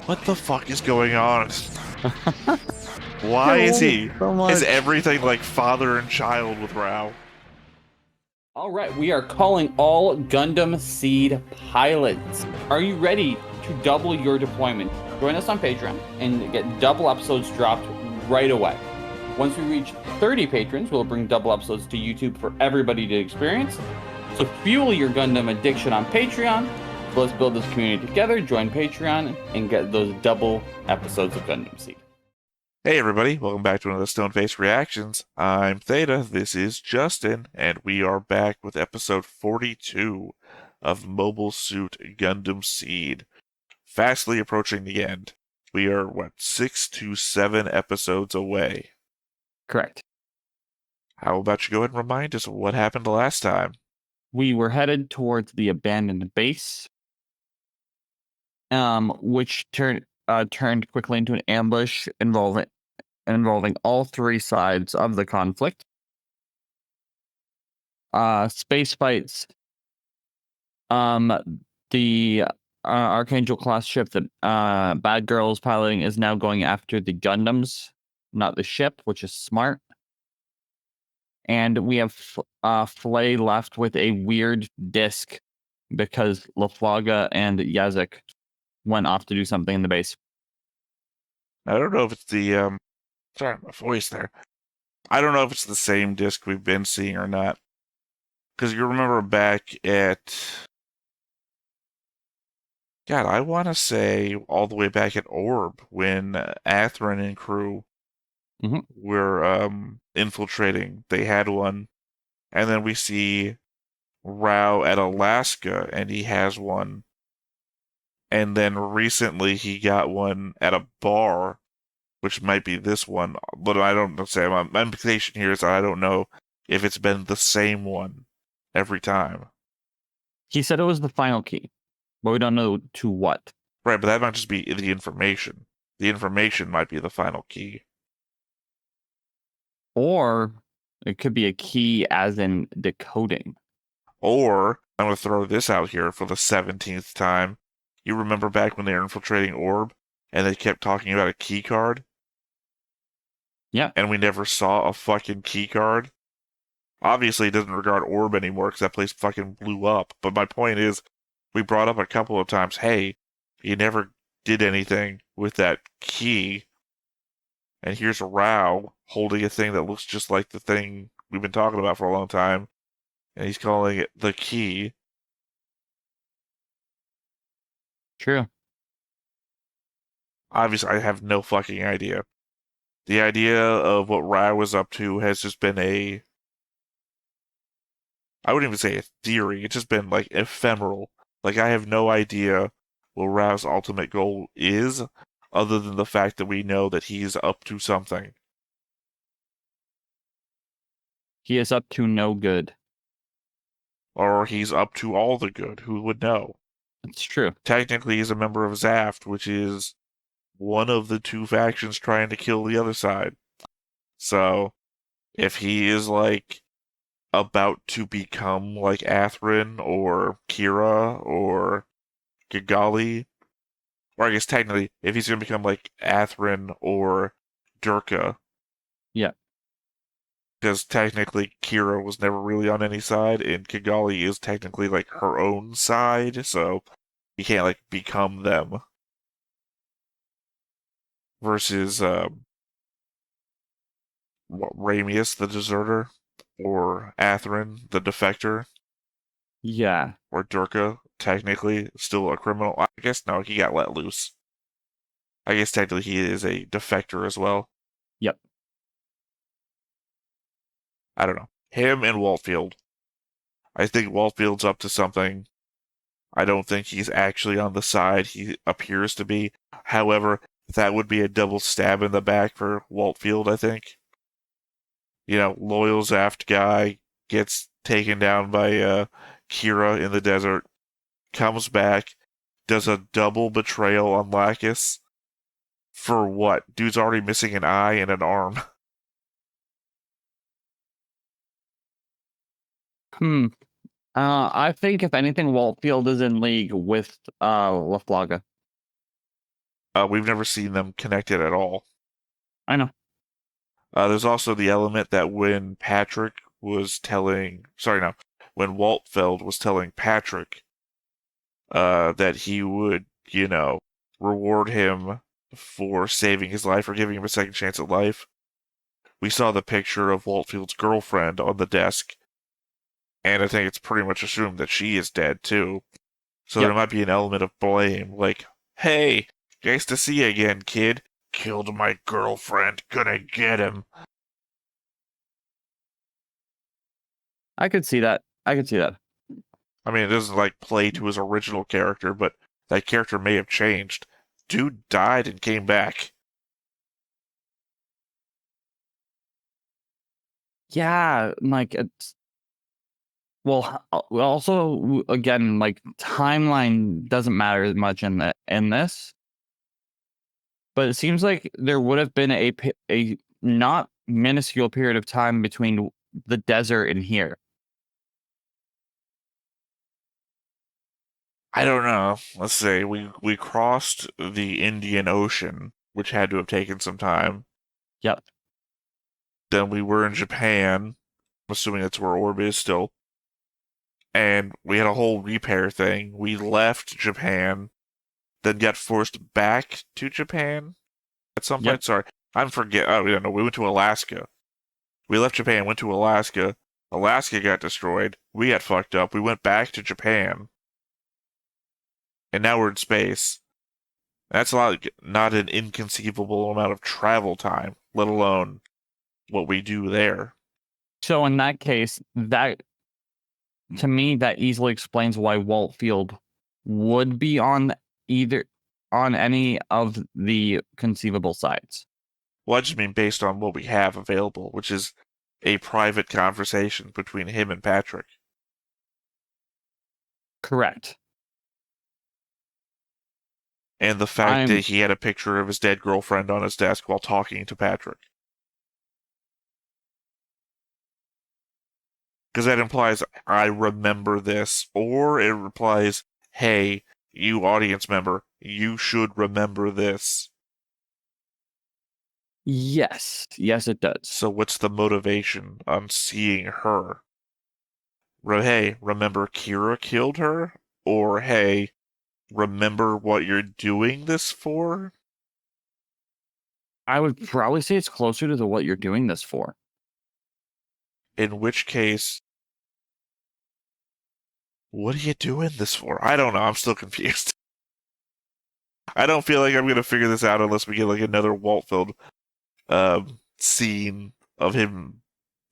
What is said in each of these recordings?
What the fuck is going on? Why is he? So much. Is everything like father and child with Rao? All right, we are calling all Gundam seed pilots. Are you ready to double your deployment? Join us on Patreon and get double episodes dropped right away. Once we reach 30 patrons, we'll bring double episodes to YouTube for everybody to experience. So fuel your Gundam addiction on Patreon. Let's build this community together, join Patreon, and get those double episodes of Gundam Seed. Hey everybody, welcome back to another Stoneface Reactions. I'm Theta, this is Justin, and we are back with episode 42 of Mobile Suit Gundam Seed. Fastly approaching the end. We are, 6 to 7 episodes away. Correct. How about you go ahead and remind us of what happened last time? We were headed towards the abandoned base, which turned quickly into an ambush involving all three sides of the conflict. Space fights. The Archangel class ship that Bad Girl is piloting is now going after the Gundams, not the ship, which is smart. And we have Flay left with a weird disc because Laflaga and Yazek went off to do something in the base. I don't know if it's the, sorry, my voice there. I don't know if it's the same disc we've been seeing or not. Because you remember back at... God, I want to say all the way back at Orb when Atherin and crew were infiltrating. They had one. And then we see Rao at Alaska, and he has one. And then recently he got one at a bar, which might be this one. But I don't say my implication here is I don't know if it's been the same one every time. He said it was the final key, but we don't know to what. Right, but that might just be the information. The information might be the final key. Or it could be a key as in decoding. Or, I'm going to throw this out here for the 17th time. You remember back when they were infiltrating Orb, and they kept talking about a key card? Yeah. And we never saw a fucking key card? Obviously, it doesn't regard Orb anymore, because that place fucking blew up. But my point is, we brought up a couple of times, hey, you never did anything with that key. And here's Rao holding a thing that looks just like the thing we've been talking about for a long time. And he's calling it the key. True. Obviously, I have no fucking idea. The idea of what Rao was up to has just been I wouldn't even say a theory. It's just been, like, ephemeral. Like, I have no idea what Rao's ultimate goal is, other than the fact that we know that he's up to something. He is up to no good. Or he's up to all the good. Who would know? It's true. Technically, he's a member of zaft, which is one of the two factions trying to kill the other side. So, if he is, like, about to become like Atherin or Kira or Gigali, or I guess technically, if he's going to become like Atherin or Durka. Yeah. Because technically Kira was never really on any side, and Kigali is technically like her own side, so he can't like become them. Versus Ramius the deserter, or Atherin the defector. Yeah. Or Durka, technically, still a criminal. I guess no, he got let loose. I guess technically he is a defector as well. Yep. I don't know. Him and Waltfield. I think Waltfield's up to something. I don't think he's actually on the side he appears to be. However, that would be a double stab in the back for Waltfield, I think. You know, loyal zaft guy gets taken down by Kira in the desert, comes back, does a double betrayal on Lacus. For what? Dude's already missing an eye and an arm. I think if anything, Waltfield is in league with Laflaga. We've never seen them connected at all. I know. There's also the element that when when Waltfeld was telling Patrick that he would, reward him for saving his life or giving him a second chance at life, we saw the picture of Waltfield's girlfriend on the desk, and I think it's pretty much assumed that she is dead too. So Yep. there might be an element of blame, like, hey, nice to see you again, kid. Killed my girlfriend, gonna get him. I could see that. I could see that. I mean, it doesn't, like, play to his original character, but that character may have changed. Dude died and came back. Yeah, like it's well. Also, again, like timeline doesn't matter as much in this, but it seems like there would have been a not minuscule period of time between the desert and here. I don't know. Let's see. We crossed the Indian Ocean, which had to have taken some time. Yep. Then we were in Japan. I'm assuming that's where Orb is still. And we had a whole repair thing. We left Japan, then got forced back to Japan at some point. Yep. Sorry, we don't know. We went to Alaska. We left Japan, went to Alaska. Alaska got destroyed. We got fucked up. We went back to Japan. And now we're in space. That's not an inconceivable amount of travel time, let alone what we do there. So in that case, that to me that easily explains why Waltfield would be on any of the conceivable sides. Well, I just mean based on what we have available, which is a private conversation between him and Patrick. Correct. And the fact that he had a picture of his dead girlfriend on his desk while talking to Patrick. Because that implies, I remember this, or it implies, hey, you audience member, you should remember this. Yes. Yes, it does. So what's the motivation on seeing her? Hey, remember Kira killed her? Or, hey, remember what you're doing this for? I would probably say it's closer to what you're doing this for. In which case, what are you doing this for? I don't know. I'm still confused. I don't feel like I'm going to figure this out unless we get like another Waltfield scene of him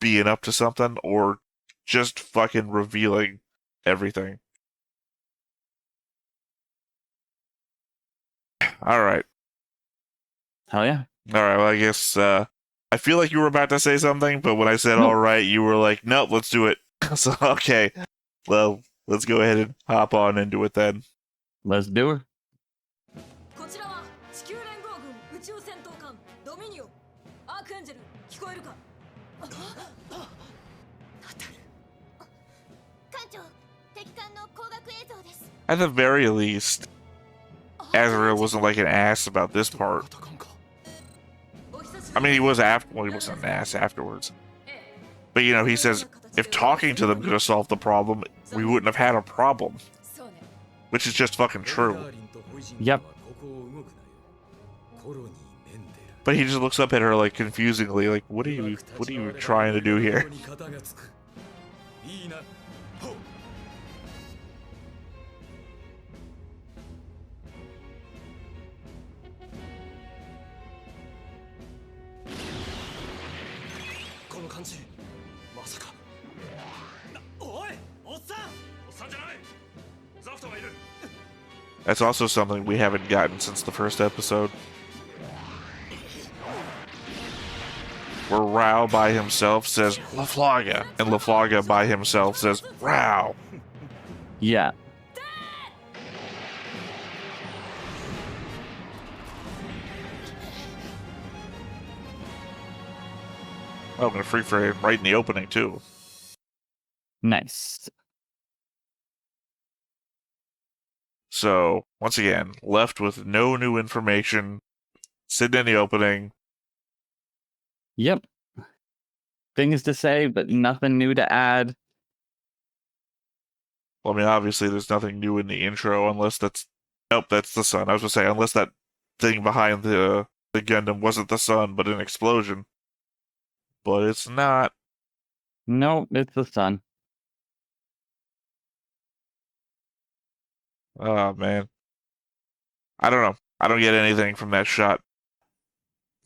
being up to something or just fucking revealing everything. All right. Hell yeah. All right. Well, I guess I feel like you were about to say something, but when I said Nope. all right, you were like, nope, let's do it. So, okay. Well, let's go ahead and hop on into it then. Let's do it. At the very least, Azrael wasn't like an ass about this part. I mean, he was he wasn't an ass afterwards. But, he says, if talking to them could have solved the problem, we wouldn't have had a problem. Which is just fucking true. Yep. But he just looks up at her like confusingly, like, what are you trying to do here? That's also something we haven't gotten since the first episode. Where Rao by himself says LaFlaga, and LaFlaga by himself says Rao. Yeah. Oh, I'm gonna free frame right in the opening too. Nice. So, once again, left with no new information, sitting in the opening. Yep. Things to say, but nothing new to add. Well, I mean, obviously, there's nothing new in the intro, unless that's... Nope, that's the sun. I was going to say, unless that thing behind the Gundam wasn't the sun, but an explosion. But it's not. No, it's the sun. Oh, man. I don't know. I don't get anything from that shot.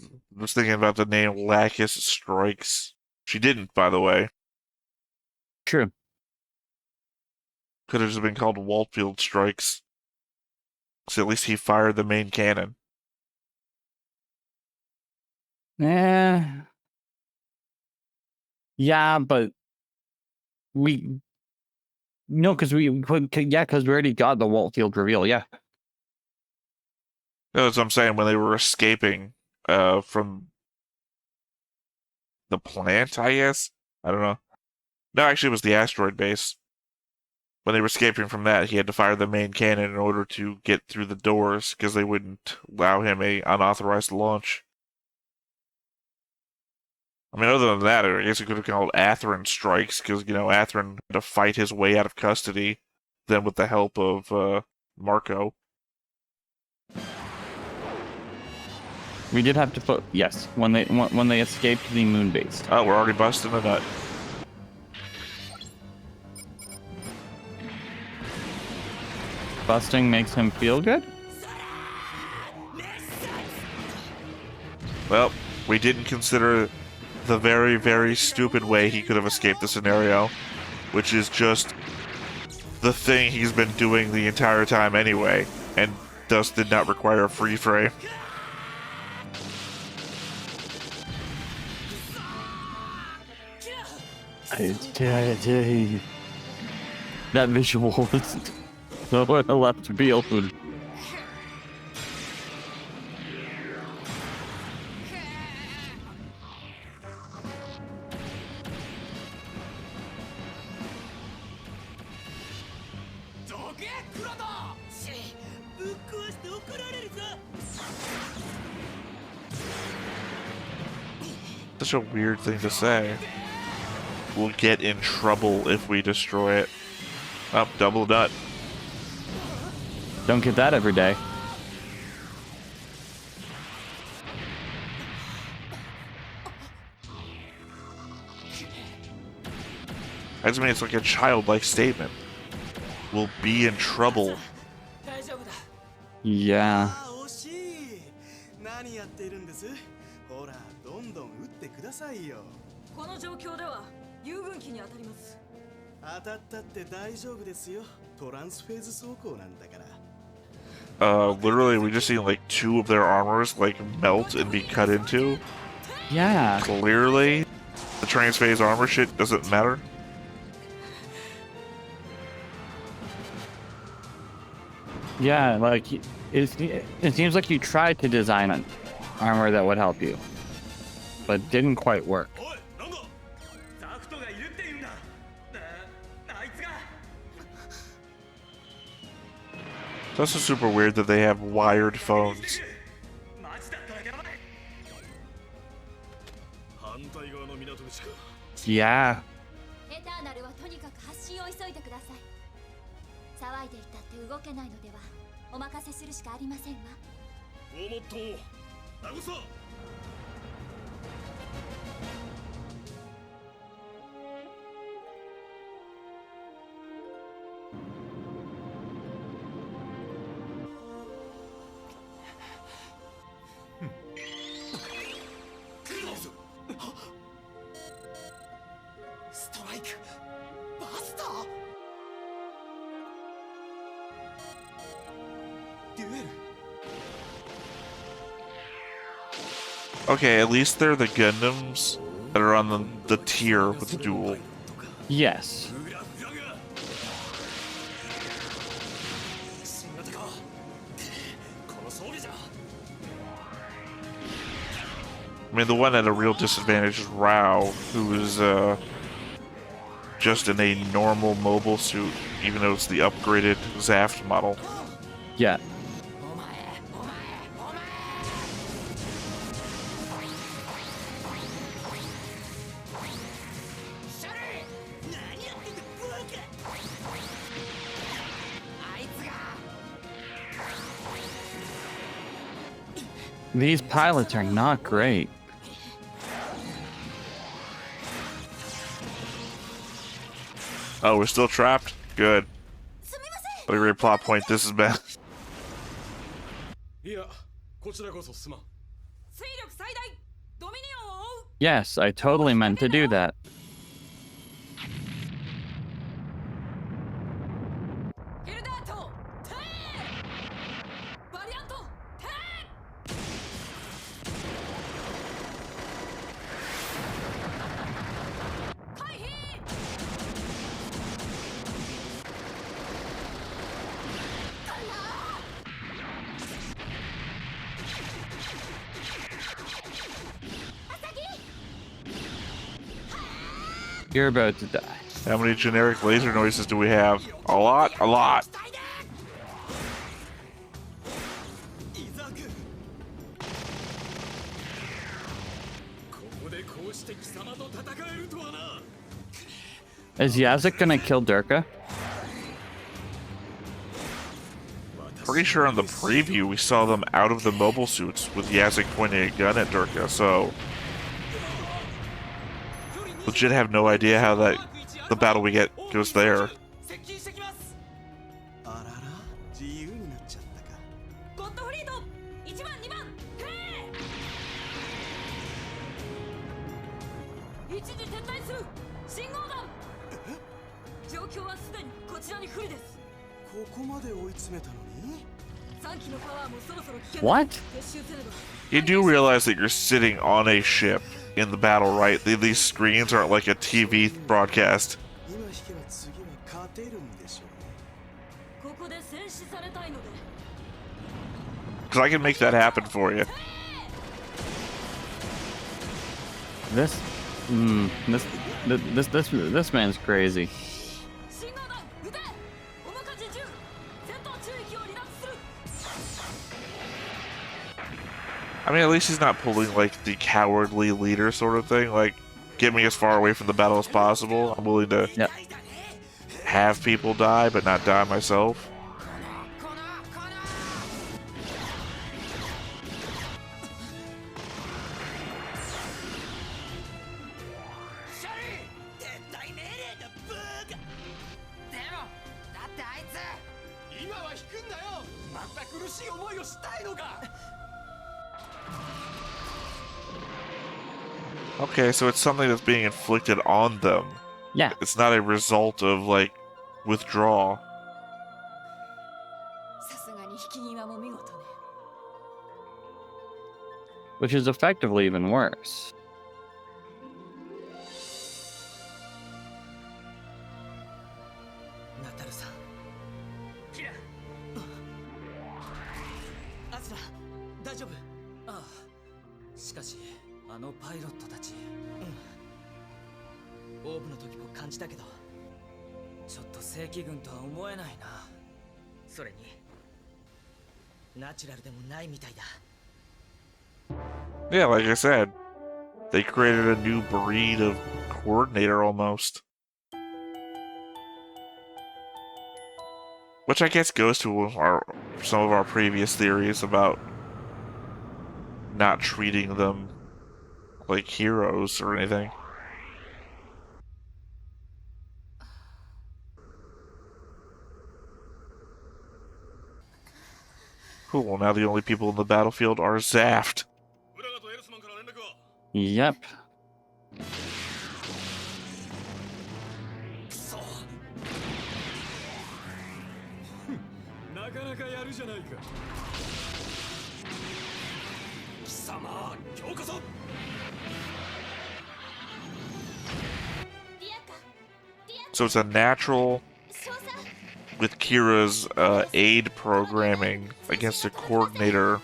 I was thinking about the name Lacus Strikes. She didn't, by the way. True. Could have just been called Waltfield Strikes. So at least he fired the main cannon. Yeah, but we... No, because because we already got the Waltfield reveal, yeah. That's what I'm saying, when they were escaping from the plant, I guess? I don't know. No, actually, it was the asteroid base. When they were escaping from that, he had to fire the main cannon in order to get through the doors, because they wouldn't allow him a unauthorized launch. I mean, other than that, I guess it could have called Atherin Strikes, because, Atherin had to fight his way out of custody, then with the help of Marco. We did have to put... Yes, when they escaped the moon base. Oh, we're already busting a nut. Busting makes him feel good? Well, we didn't consider the very, very stupid way he could have escaped the scenario, which is just the thing he's been doing the entire time anyway, and thus did not require a free frame. That visual was so left field. Such a weird thing to say. We'll get in trouble if we destroy it. Up, double nut. Don't get that every day. I just mean it's like a childlike statement. We'll be in trouble. Yeah. Literally, we just seen like 2 of their armors like melt and be cut into. Yeah. Clearly, the transphase armor shit doesn't matter. Yeah, like, it seems like you tried to design an armor that would help you, but didn't quite work. It's also super weird that they have wired phones. Yeah. Okay, at least they're the Gundams that are on the tier with the duel. Yes. I mean, the one at a real disadvantage is Rao, who is just in a normal mobile suit, even though it's the upgraded zaft model. Yeah. These pilots are not great. Oh, we're still trapped? Good. What a great plot point this has been. Yes, I totally meant to do that. You're about to die. How many generic laser noises do we have? A lot? A lot. Is Yazek gonna kill Durka? Pretty sure on the preview we saw them out of the mobile suits with Yazek pointing a gun at Durka, so... legit have no idea how the battle we get goes there. What? You do realize that you're sitting on a ship in the battle, right? These screens aren't like a TV broadcast. Because I can make that happen for you. This man's crazy. I mean, at least he's not pulling, like, the cowardly leader sort of thing. Like, get me as far away from the battle as possible. I'm willing to have people die, but not die myself. Okay, so it's something that's being inflicted on them. Yeah. It's not a result of, like, withdrawal. Which is effectively even worse. Yeah, like I said, they created a new breed of coordinator almost. Which I guess goes to some of our previous theories about not treating them like heroes or anything. Cool, now the only people in the battlefield are zaft. Yep. So it's a natural with Kira's aid programming against a coordinator.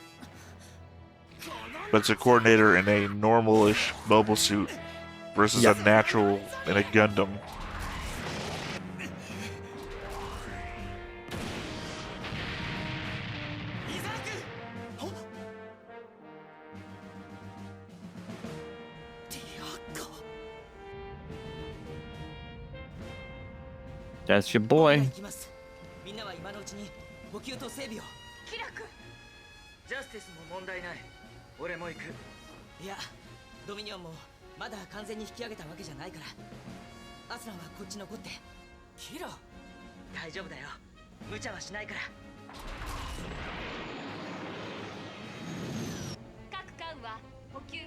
But it's a coordinator in a normal-ish mobile suit versus a natural in a Gundam. That's your boy. みんなは今のうちに補給と整備を。キラ君。ジャスティスも問題ない。俺も行く。いや、ドミニオンもまだ完全に引き上げたわけじゃないから。アスランはこっち残って。キラ。大丈夫だよ。無茶はしないから。各艦は補給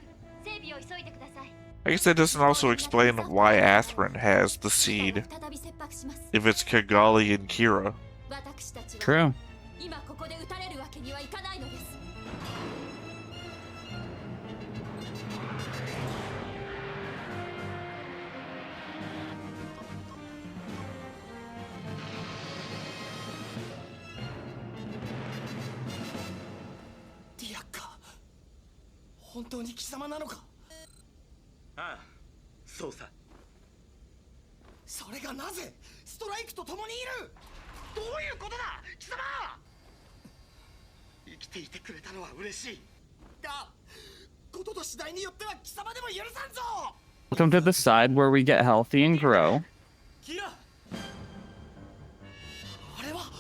整備を急いでください。 I guess that doesn't also explain why Atherin has the seed if it's Kigali and Kira. True. 今ここで撃たれるわけにはいかないのです。ディアッカ、本当に貴様なのか。ああ、そうさ。それがなぜストライクと共にいる。どういうことだ貴様。生きていてくれたのは嬉しいが、ことと次第によっては貴様でも許さんぞ。 Welcome to the side where we get healthy and grow. キラ、あれは。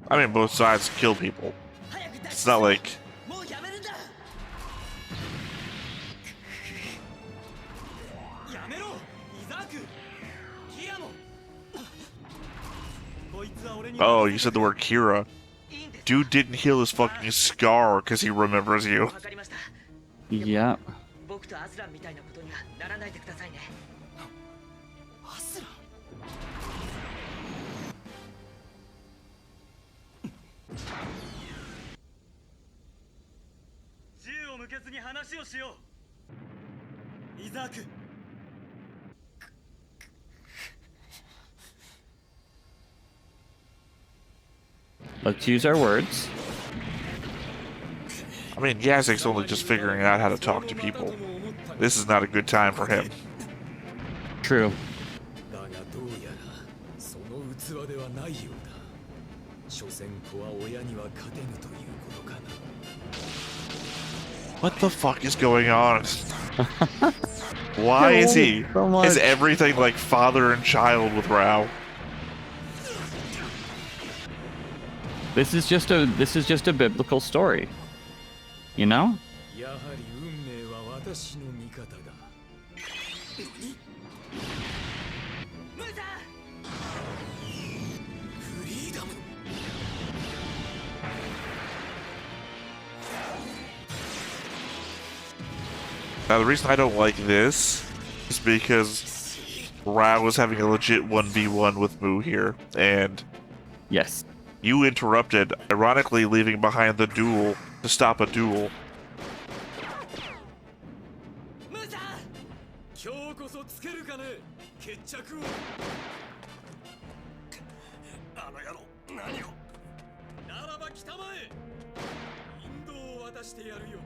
I mean, both sides kill people. It's not like... もうやめるんだ。やめろ、イザーク。キラも。こいつは俺に。 Oh, you said the word Kira. Dude didn't heal his fucking scar because he remembers you. わかりました。 Yep. 僕とアスランみたいなことにはならないでくださいね。アスラン。銃を向けずに話をしよう。イザーク。 Let's use our words. I mean, Yazik's only just figuring out how to talk to people. This is not a good time for him. True. だがどうやらその器ではないようだ。所詮子は親には勝てぬということかな。 What the fuck is going on? Why is he? So much. Is everything like father and child with Rao? This is just a biblical story. You know? やはり運命は私の味方だ。ムーザー。フリーダム。 Now, the reason I don't like this is because Rao was having a legit 1v1 with Mu here, and Yes. you interrupted, ironically leaving behind the duel to stop a duel. ムーザー。今日こそつけるかね。決着を。あの野郎、何を。ならば来たまえ。引導を渡してやるよ。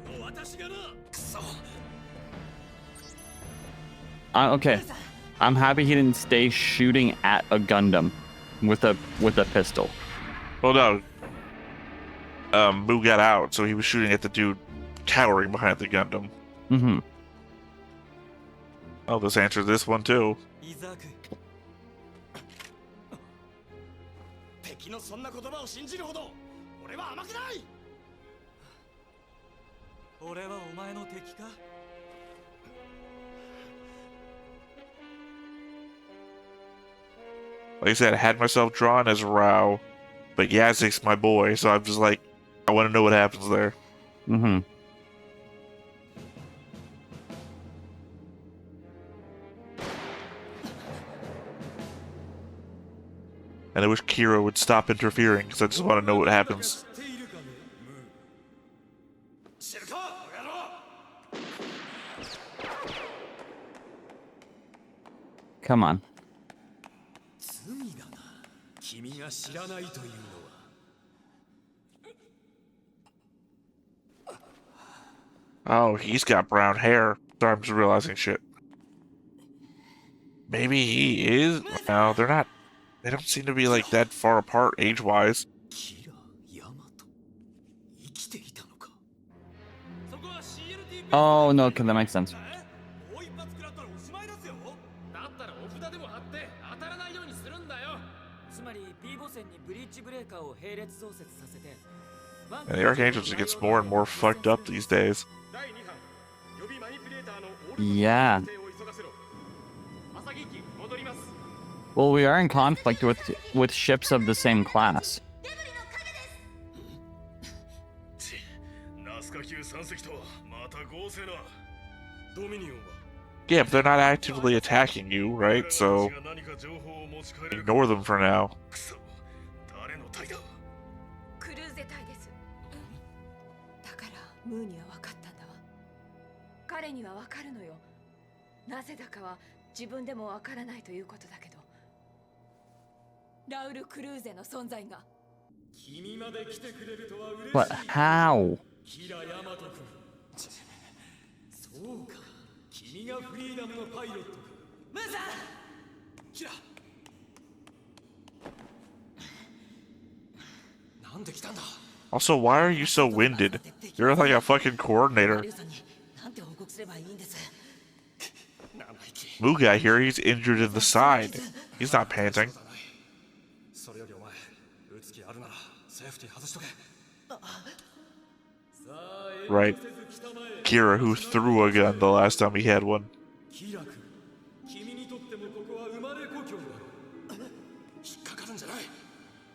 この私がな。くそ。 Okay. I'm happy he didn't stay shooting at a Gundam with a pistol. Well, no. Mu got out, so he was shooting at the dude cowering behind the Gundam. Mm-hmm. Oh, this answers this one too. イザーク。敵のそんな言葉を信じるほど俺は甘くない。俺はお前の敵か。 Like I said, I had myself drawn as Rao, but Yazik's my boy, so I'm just like, I want to know what happens there. Mm-hmm. And I wish Kira would stop interfering, because I just want to know what happens. Come on. 罪だな。君が知らないというのは。 Oh, he's got brown hair. Sorry, I'm just realizing shit. Maybe he is? No, they're not. They don't seem to be like that far apart age-wise. キラ、ヤマト。生きていたのか。 Oh no, okay, that makes sense. もう一発食らったらおしまいですよ。だったらお札でも貼って当たらないようにす And the Archangel just gets more and more fucked up these days. Yeah. Well, we are in conflict with ships of the same class. Yeah, but they're not actively attacking you, right? So ignore them for now. クルーゼ隊です。だからムーには分かったんだわ。彼には分かるのよ。なぜだかは自分でも分からないということだけど、ラウル・クルーゼの存在が。 But how? そうか、君がフリーダムのパイロットか。ムーさん、キラ、なんで来たんだ。 Also, why are you so winded? You're like a fucking coordinator. なんて報告すればいいんです。 Moo guy here, he's injured in the side. He's not panting. それよりお前、打つ気あるならセーフティー外しとけ。 Right. Kira, who threw a gun the last time he had one. キラ君、君にとってもここは生まれ故郷だろ。引っかかるんじゃない。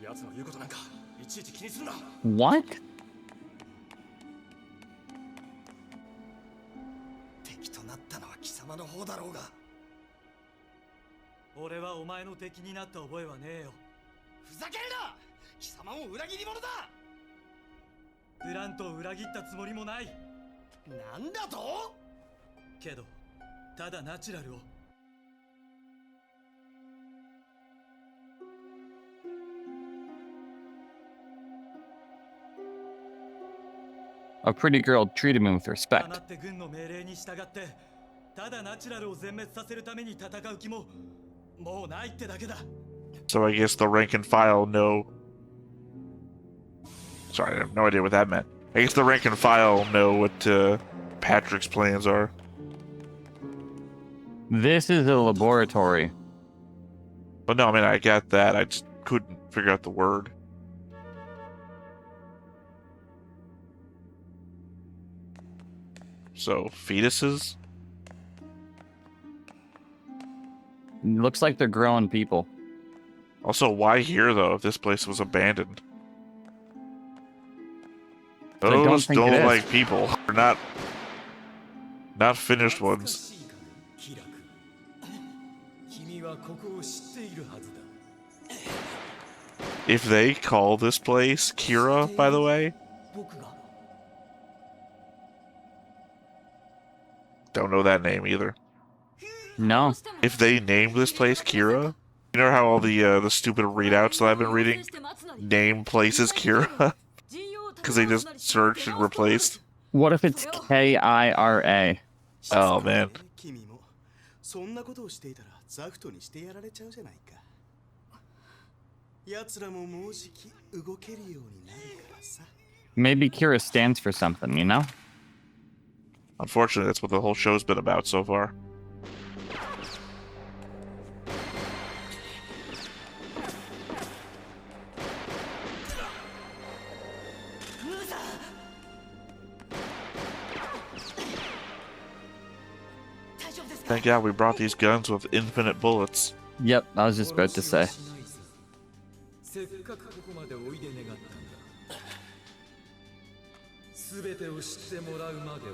奴の言うことなんかいちいち気にするな。 What? 敵となったのは貴様の方だろうが。俺はお前の敵になった覚えはねえよ。ふざけるな。貴様も裏切り者だ。グラントを裏切ったつもりもない。なんだと。けどただナチュラルを。 A pretty girl treated me with 黙 respect. って軍の命令に従ってただナチュラルを全滅させるために戦う気ももうないってだけだ。 So I guess the rank and file know. Sorry, I have no idea what that meant. I guess the rank and file know what Patrick's plans are. This is a laboratory. But no, I mean, I got that. I just couldn't figure out the word. So, fetuses? Looks like they're growing people. Also, why here, though, if this place was abandoned? I don't Those think it don't is. like people. They're not finished ones. キラ君、君はここを知っているはずだ。 If they call this place Kira, by the way, 僕が don't know that name either. No. If they named this place Kira, you know how all the stupid readouts that I've been reading name places Kira? Because they just searched and replaced. What if it's Kira? Oh, man. 君もそんなことをしていたらザフトにしてやられちゃうじゃないか。奴らももうじき動けるようになるからさ。 Maybe Kira stands for something, you know? Unfortunately, that's what the whole show's been about so far. Thank God we brought these guns with infinite bullets. Yep, I was just about to say. せっかくここまでおいで願ったんだ。すべてを知ってもらうまではね。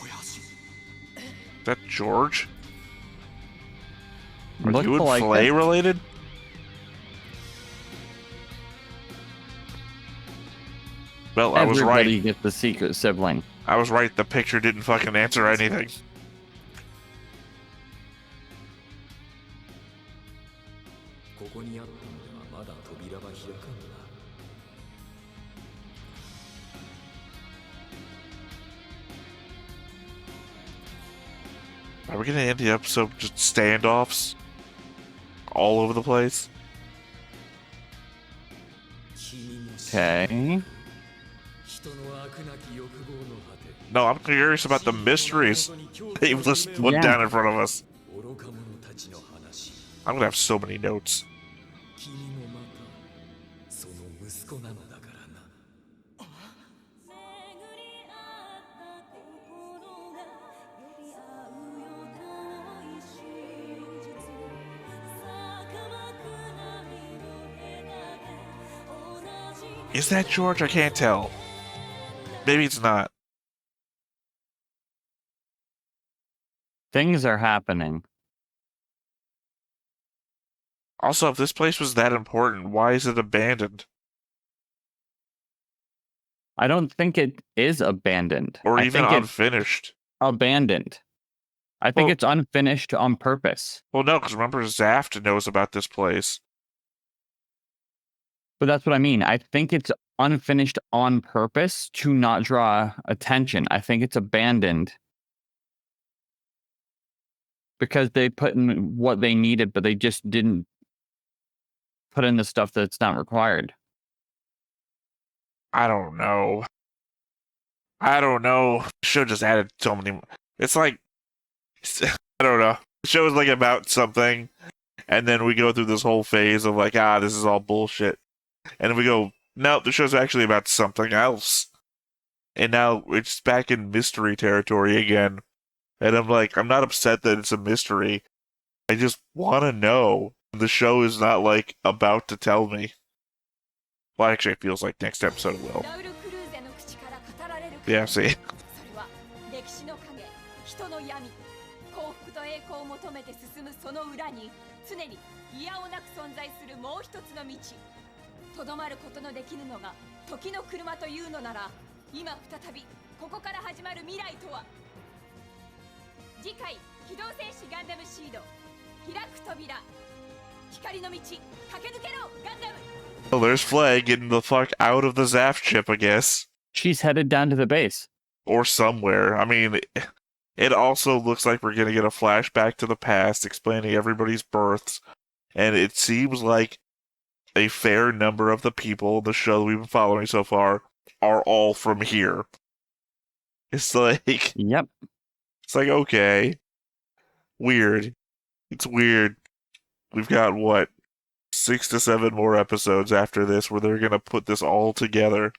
親父。 Is that George? Are Looked you and like Flay it. related? Well, I was Everybody right. gets the secret sibling. I was right. The picture didn't fucking answer anything. ここにあったのではまだ扉は開かんな。 Are we gonna end the episode just standoffs? All over the place? Okay. 人の悪なき欲望の果て。No, I'm curious about the mysteries they just put Yeah. down in front of us. 愚か者たちの話 I'm gonna have so many notes. 君もまたその息子なのだからな Is that George? I can't tell. Maybe it's not. Things are happening. Also, if this place was that important, why is it abandoned? I don't think it is abandoned. Or I even think it's unfinished? abandoned. I think Well- it's unfinished on purpose. Well, no, because remember, Zaft knows about this place. But that's what I mean. I think it's unfinished on purpose to not draw attention. I think it's abandoned because they put in what they needed, but they just didn't put in the stuff that's not required. I don't know. I don't know. Show just added so many. It's like, I don't know. The show is like about something, and then we go through this whole phase of like, this is all bullshit. And then we go, no, the show's actually about something else. And now it's back in mystery territory again. And I'm like, I'm not upset that it's a mystery. I just want to know. The show is not like about to tell me. Well, actually, it feels like next episode it will. ラウル・クルーゼの口から語られる Yeah, see. それは歴史の影、人の闇、幸福と栄光を求めて進むその裏に常に嫌をなく存在するもう一つの道。とどまることのできぬのが時の車というのなら、今再びここから始まる未来とは。次回機動戦士ガンダムシード、開く扉、光の道、駆け抜けろガンダム。 Well, there's Flag getting the fuck out of the Zaft ship, I guess. She's headed down to the base. Or somewhere. I mean, it also looks like we're gonna get a flashback to the past explaining everybody's births. And it seems like a fair number of the people in the show that we've been following so far are all from here. It's like, Yep. okay. Weird. It's weird. We've got, what, 6 to 7 more episodes after this where they're gonna put this all together.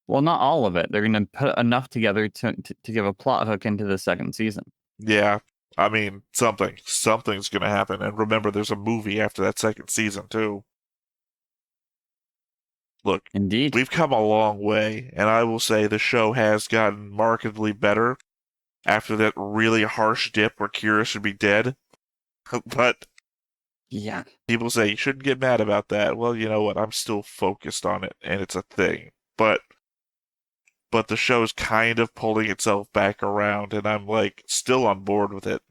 Well, not all of it. They're going to put enough together to give a plot hook into the second season. Yeah. I mean, something's gonna happen. And remember, there's a movie after that second season, too. Look, Indeed. we've come a long way, and I will say the show has gotten markedly better after that really harsh dip where Kira should be dead. But Yeah. people say you shouldn't get mad about that. Well, you know what? I'm still focused on it, and it's a thing. But the show's kind of pulling itself back around, and I'm, like, still on board with it.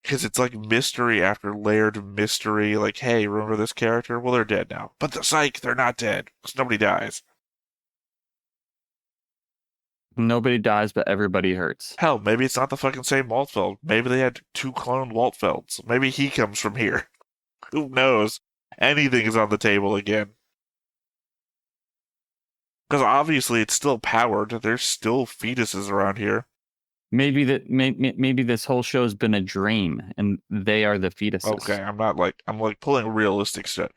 Because it's like mystery after layered mystery. Like, hey, remember this character? Well, they're dead now. But they're not dead. Because nobody dies. Nobody dies, but everybody hurts. Hell, maybe it's not the fucking same Waltfeld. Maybe they had 2 clone Waltfelds. Maybe he comes from here. Who knows? Anything is on the table again. Because obviously it's still powered. There's still fetuses around here. Maybe maybe this whole show has been a dream, and they are the fetuses. Okay, I'm like pulling realistic shit.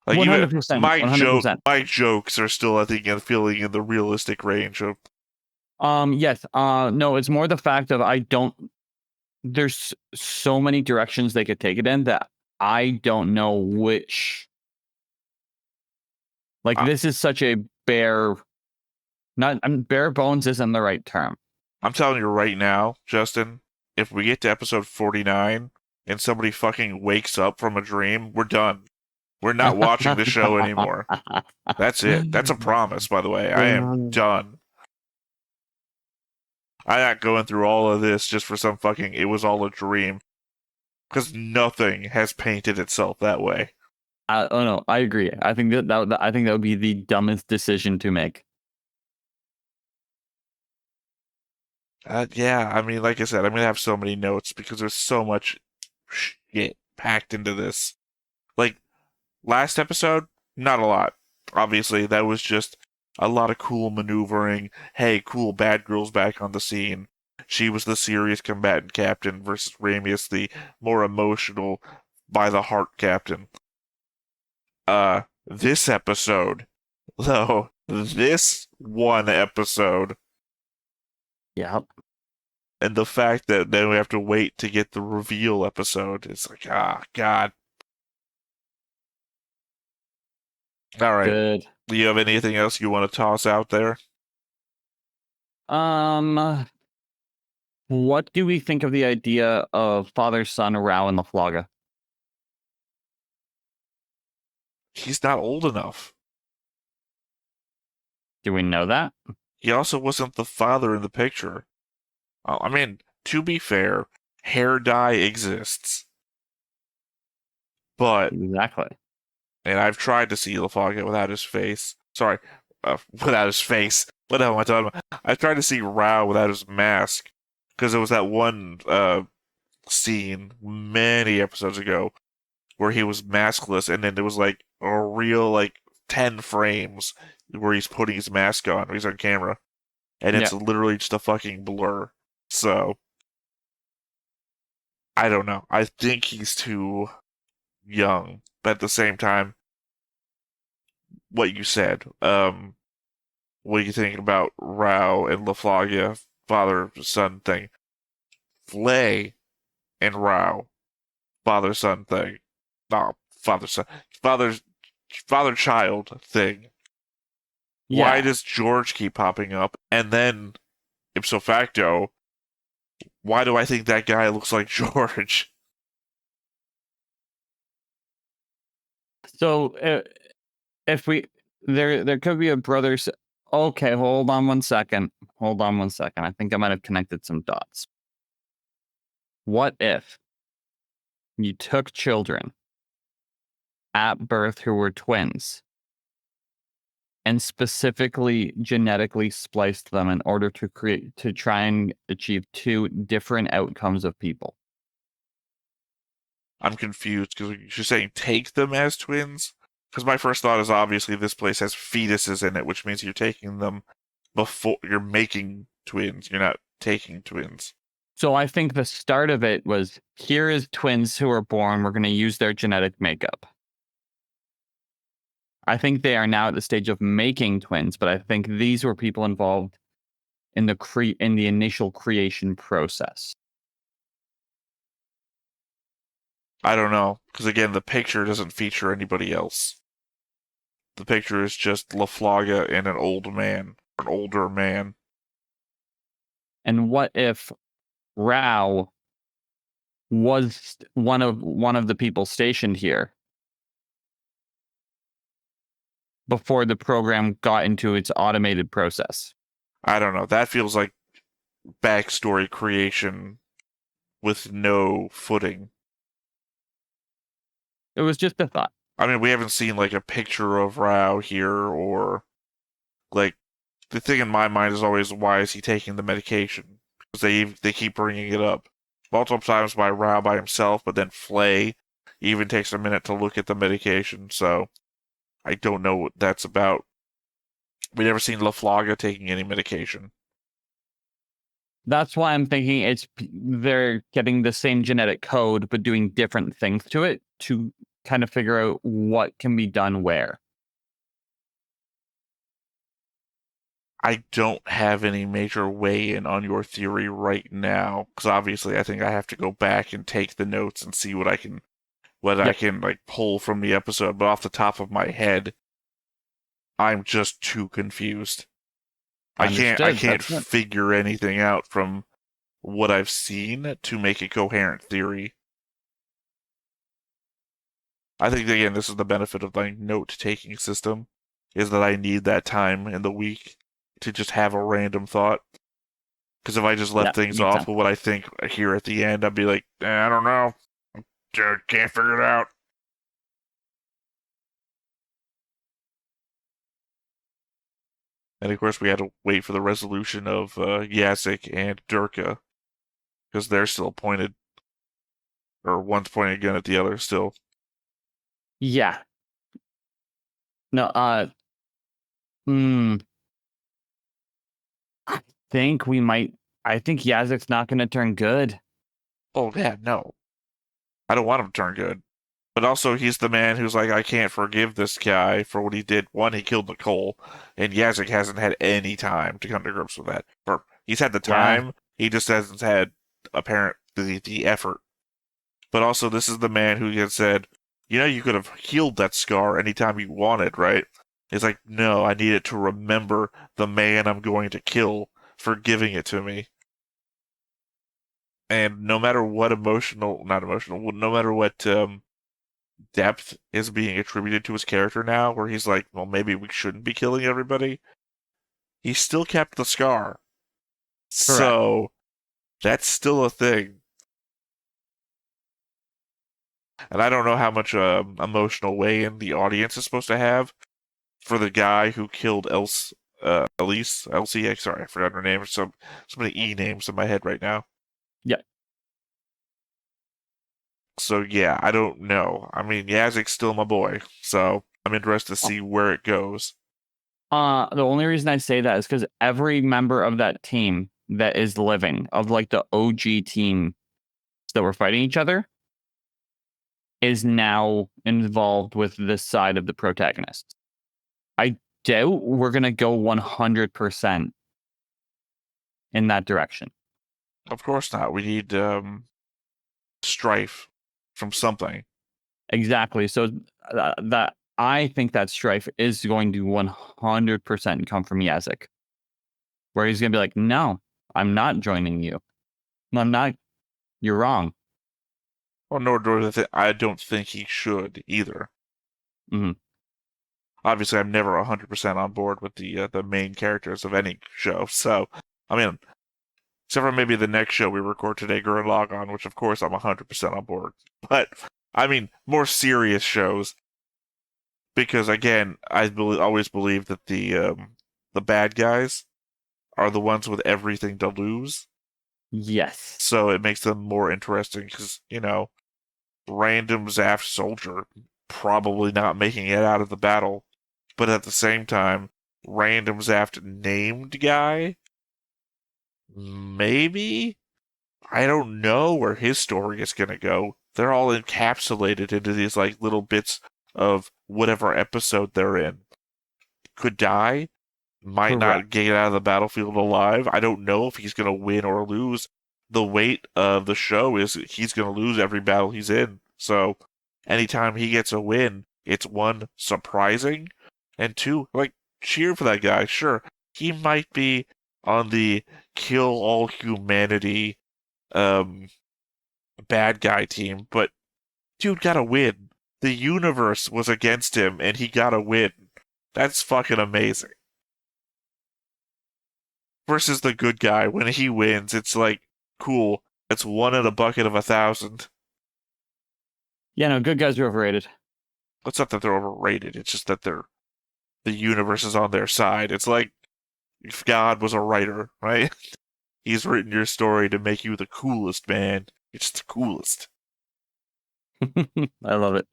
Like 100%. my jokes are still, I think, feeling in the realistic range of. Yes. No, it's more the fact of there's so many directions they could take it in that I don't know which. Like, this is such a bare bones isn't the right term. I'm telling you right now, Justin, if we get to episode 49 and somebody fucking wakes up from a dream, we're done. We're not watching the show anymore. That's it. That's a promise, by the way. I am done. I'm not going through all of this just for some fucking it was all a dream. Because nothing has painted itself that way. Oh no, I agree. I think that would be the dumbest decision to make. Yeah, I mean, like I said, I'm going to have so many notes because there's so much shit packed into this. Like, last episode, not a lot. Obviously, that was just A lot of cool maneuvering. Hey, cool bad girl's back on the scene. She was the serious combatant captain versus Ramius, the more emotional, by the heart captain. This episode, though, this one episode, Yep. and the fact that then we have to wait to get the reveal episode, it's like, God. All right. Good. Do you have anything else you want to toss out there? What do we think of the idea of father, son, Rao, and Laflaga? He's not old enough. Do we know that? He also wasn't the father in the picture. I mean, to be fair, hair dye exists. But, Exactly. and I've tried to see Laflaga without his face. Sorry, without his face. What the hell am I talking about? I tried to see Rao without his mask. Because there was that one scene many episodes ago where he was maskless, and then there was like a real, like, 10 frames where he's putting his mask on, he's on camera. And it's literally just a fucking blur. So, I don't know. I think he's too young. But at the same time, what you said, what do you think about Rao and Laflaga, father-son thing? Flay and Rao, father-son thing. No, father-son. Father-child thing. Yeah. Why does George keep popping up? And then, ipso facto, why do I think that guy looks like George? So, if we there could be a brother. Okay, hold on one second. I think I might have connected some dots. What if you took children at birth who were twins and specifically genetically spliced them in order to try and achieve two different outcomes of people? I'm confused because you're saying take them as twins? Because my first thought is obviously this place has fetuses in it, which means you're taking them before you're making twins. You're not taking twins. So I think the start of it was, here is twins who are born. We're going to use their genetic makeup. I think they are now at the stage of making twins, but I think these were people involved in the initial creation process. I don't know, because again, the picture doesn't feature anybody else. The picture is just Laflaga and an older man. And what if Rao was one of the people stationed here before the program got into its automated process? I don't know. That feels like backstory creation with no footing. It was just a thought. I mean, we haven't seen like a picture of Rao here, or like the thing in my mind is always, why is he taking the medication? Because they keep bringing it up multiple times by Rao by himself, but then Flay even takes a minute to look at the medication. So I don't know what that's about. We never seen Laflaga taking any medication. That's why I'm thinking they're getting the same genetic code, but doing different things to it to kind of figure out what can be done where. I don't have any major weigh-in on your theory right now, because obviously I think I have to go back and take the notes and see what I can like pull from the episode. But off the top of my head, I'm just too confused. I can't figure anything out from what I've seen to make a coherent theory. I think, again, this is the benefit of my note-taking system, is that I need that time in the week to just have a random thought. Because if I just left things off with what I think here at the end, I'd be like, I don't know. Can't figure it out. And of course, we had to wait for the resolution of Yasik and Durka, because they're still pointed, or one's pointing again at the other still. Yeah. No, I think we might. I think Yazik's not going to turn good. Oh, yeah, no. I don't want him to turn good. But also, he's the man who's like, I can't forgive this guy for what he did. One, he killed Nicole, and Yazik hasn't had any time to come to grips with that. Or he's had the time, he just hasn't had the effort. But also, this is the man who had said, you could have healed that scar anytime you wanted, right? He's like, no, I need it to remember the man I'm going to kill for giving it to me. And no matter what no matter what depth is being attributed to his character now, where he's like, well, maybe we shouldn't be killing everybody, he still kept the scar. Correct. So that's still a thing. And I don't know how much emotional weigh-in the audience is supposed to have for the guy who killed Elsie, sorry, I forgot her name. There's so many E names in my head right now. Yeah. So yeah, I don't know. I mean, Yazik's still my boy, so I'm interested to see where it goes. The only reason I say that is because every member of that team that is living, of like the OG team that were fighting each other, is now involved with this side of the protagonist. I doubt we're going to go 100% in that direction. Of course not. We need strife from something. Exactly. So that I think that strife is going to 100% come from Yazik, where he's going to be like, no, I'm not joining you. I'm not. You're wrong. Well, nor I don't think he should either. Mm-hmm. Obviously, I'm never 100% on board with the main characters of any show. So, I mean, except for maybe the next show we record today, Gurren Lagann, which of course I'm 100% on board. But I mean, more serious shows, because again, I always believe that the bad guys are the ones with everything to lose. Yes. So it makes them more interesting because, random zaft soldier probably not making it out of the battle, but at the same time, random zaft named guy, maybe? I don't know where his story is going to go. They're all encapsulated into these like little bits of whatever episode they're in. Could die, might not get out of the battlefield alive. I don't know if he's going to win or lose. The weight of the show is he's going to lose every battle he's in. So anytime he gets a win, it's one, surprising, and two, like, cheer for that guy. Sure, he might be on the kill all humanity bad guy team, but dude got a win. The universe was against him, and he got a win. That's fucking amazing. Versus the good guy, when he wins, it's like, cool, it's one in a bucket of 1,000. Yeah, no, good guys are overrated. It's not that they're overrated, it's just that the universe is on their side. It's like if God was a writer, right? He's written your story to make you the coolest, man. It's the coolest. I love it.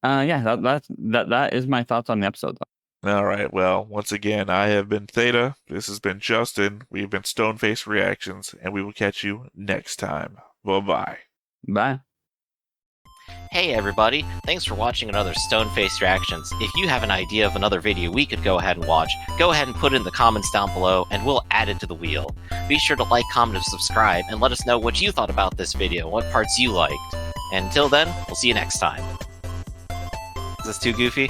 Yeah, that is my thoughts on the episode, though. All right, well, once again, I have been Theta. This has been Justin. We've been Stoneface Reactions, and we will catch you next time. Bye-bye. Bye. Hey everybody, thanks for watching another Stoneface Reactions. If you have an idea of another video we could go ahead and watch, go ahead and put it in the comments down below and we'll add it to the wheel. Be sure to like, comment, and subscribe and let us know what you thought about this video, what parts you liked. And until then, we'll see you next time. Is this too goofy?